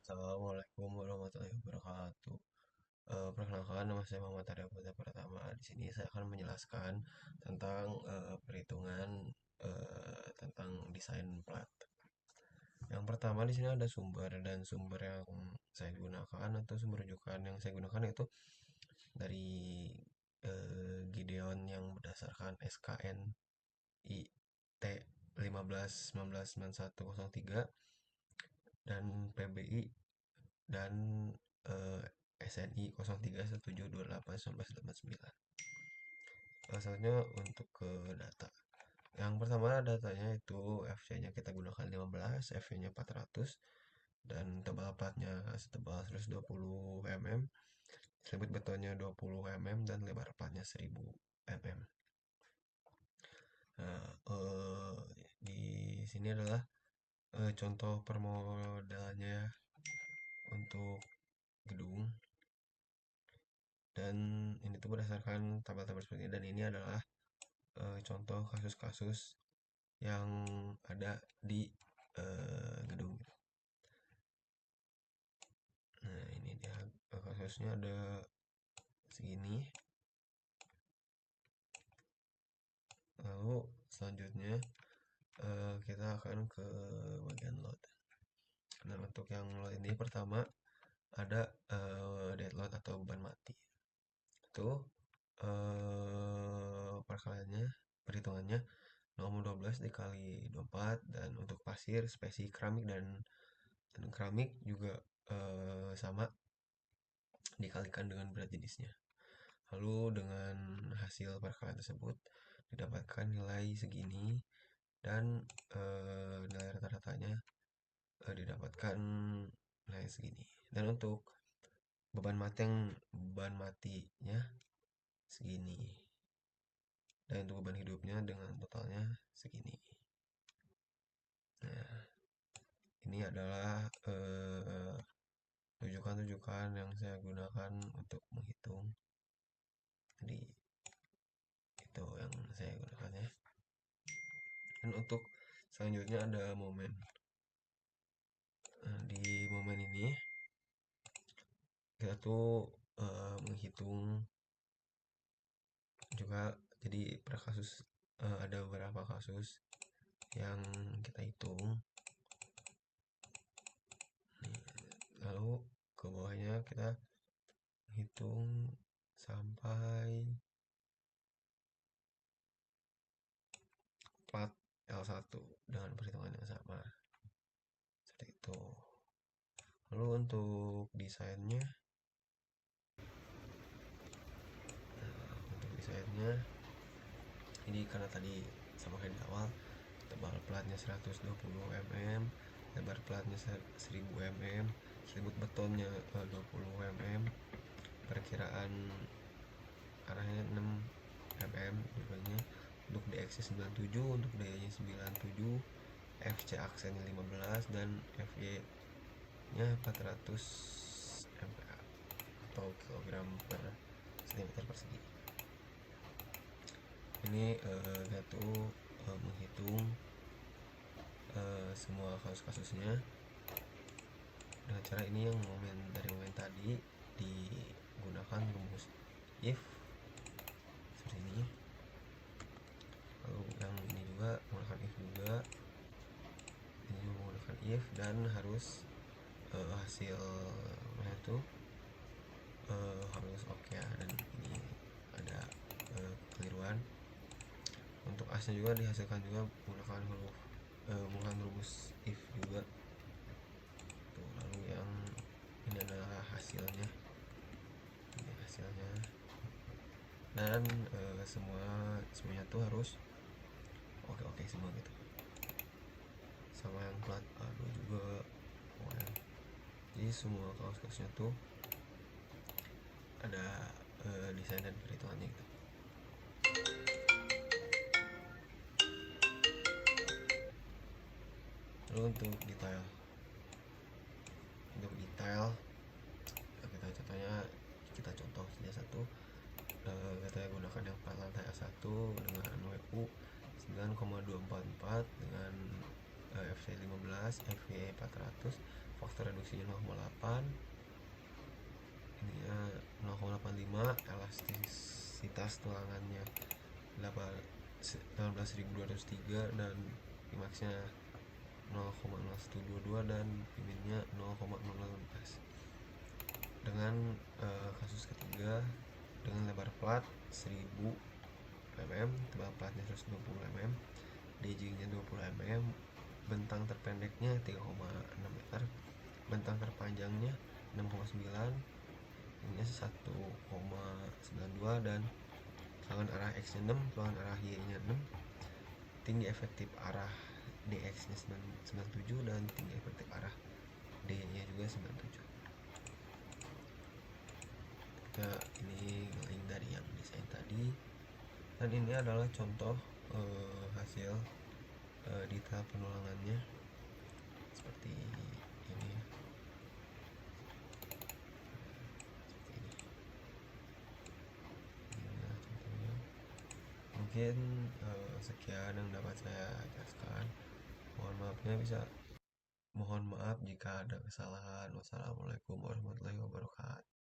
Assalamualaikum warahmatullahi wabarakatuh. Perkenalkan, nama saya Muhammad Arya Putra Pratama. Di sini saya akan menjelaskan tentang perhitungan tentang desain plat. Yang pertama di sini ada sumber, dan sumber yang saya gunakan atau sumber rujukan yang saya gunakan itu dari Gideon yang berdasarkan SKN IT 15 19 91 03 dan PBI dan SNI 0317281989. Selanjutnya untuk ke data. Yang pertama datanya itu FC-nya kita gunakan 15, FV-nya 400, dan tebal platnya setebal 120 mm, selibut betonnya 20 mm, dan lebar platnya 1000 mm. Nah, di sini adalah contoh permodalannya untuk gedung, dan ini tuh berdasarkan tabel-tabel seperti ini, dan ini adalah contoh kasus-kasus yang ada di gedung. Nah, ini dia kasusnya ada segini. Lalu selanjutnya kita akan ke bagian load. Nah, untuk yang load ini pertama ada dead load atau beban mati. Itu perhitungannya 0,12 dikali 24, dan untuk pasir, spesi keramik dan keramik juga sama, dikalikan dengan berat jenisnya. Lalu dengan hasil perkalian tersebut didapatkan nilai segini, dan nilai rata-ratanya didapatkan nilai segini. Dan untuk beban matinya segini, dan untuk beban hidupnya dengan totalnya segini. Nah, ini adalah rujukan-rujukan yang saya gunakan untuk menghitung. Jadi itu yang saya gunakan ya. Dan untuk selanjutnya ada momen. Nah, di momen ini kita tuh menghitung juga, jadi per kasus ada beberapa kasus yang kita hitung. Lalu ke bawahnya kita hitung sampai plat L1 dengan perhitungan yang sama seperti itu. Lalu untuk desainnya, ini karena tadi sama kayak di awal, tebal platnya 120 mm, lebar platnya 1000 mm, selibut betonnya 20 mm, perkiraan arahnya 6 mm dua-duanya. Untuk DX 97, untuk DY 97, FC aksennya 15, dan FY nya 400 mpa atau kilogram per cm persegi. Ini kita menghitung semua kasus-kasusnya dengan cara ini. Yang dari momen tadi digunakan rumus if seperti ini. Lalu yang ini juga menggunakan if juga, ini juga menggunakan if, dan harus hasilnya itu harus oke ya. Dan ini ada kekeliruan. Untuk asnya juga dihasilkan juga menggunakan rumus if juga. Tuh, lalu yang ini adalah hasilnya, dan semuanya tuh harus oke semua gitu, sama yang plat aduh juga pokoknya. Jadi semua kasus-kasusnya tuh ada desain dan perhitungannya gitu. Lalu untuk detail kita contoh saja satu. Kita gunakan yang plat lantai A1 dengan WU 9,244 dengan FC 15, FV 400, faktor reduksinya 0,8, ininya 0,85, elastisitas tulangannya 18.203 dan Pimaxnya 0,0122 dan Piminnya 0,0018. Dengan kasus ketiga, dengan lebar plat 1000 mm, tebal platnya 120 mm, DG-nya 20 mm, bentang terpendeknya 3,6 meter, bentang terpanjangnya 6,9, ini 1,92 dan tulangan arah X nya 6, tulangan arah Y nya 6, tinggi efektif arah DX nya 97 dan tinggi efektif arah D nya juga 97. Nah, ini lain dari yang desain tadi, dan ini adalah contoh hasil detail penulangannya seperti ini ya. Mungkin sekian yang dapat saya jelaskan. Mohon maaf jika ada kesalahan. Wassalamualaikum warahmatullahi wabarakatuh.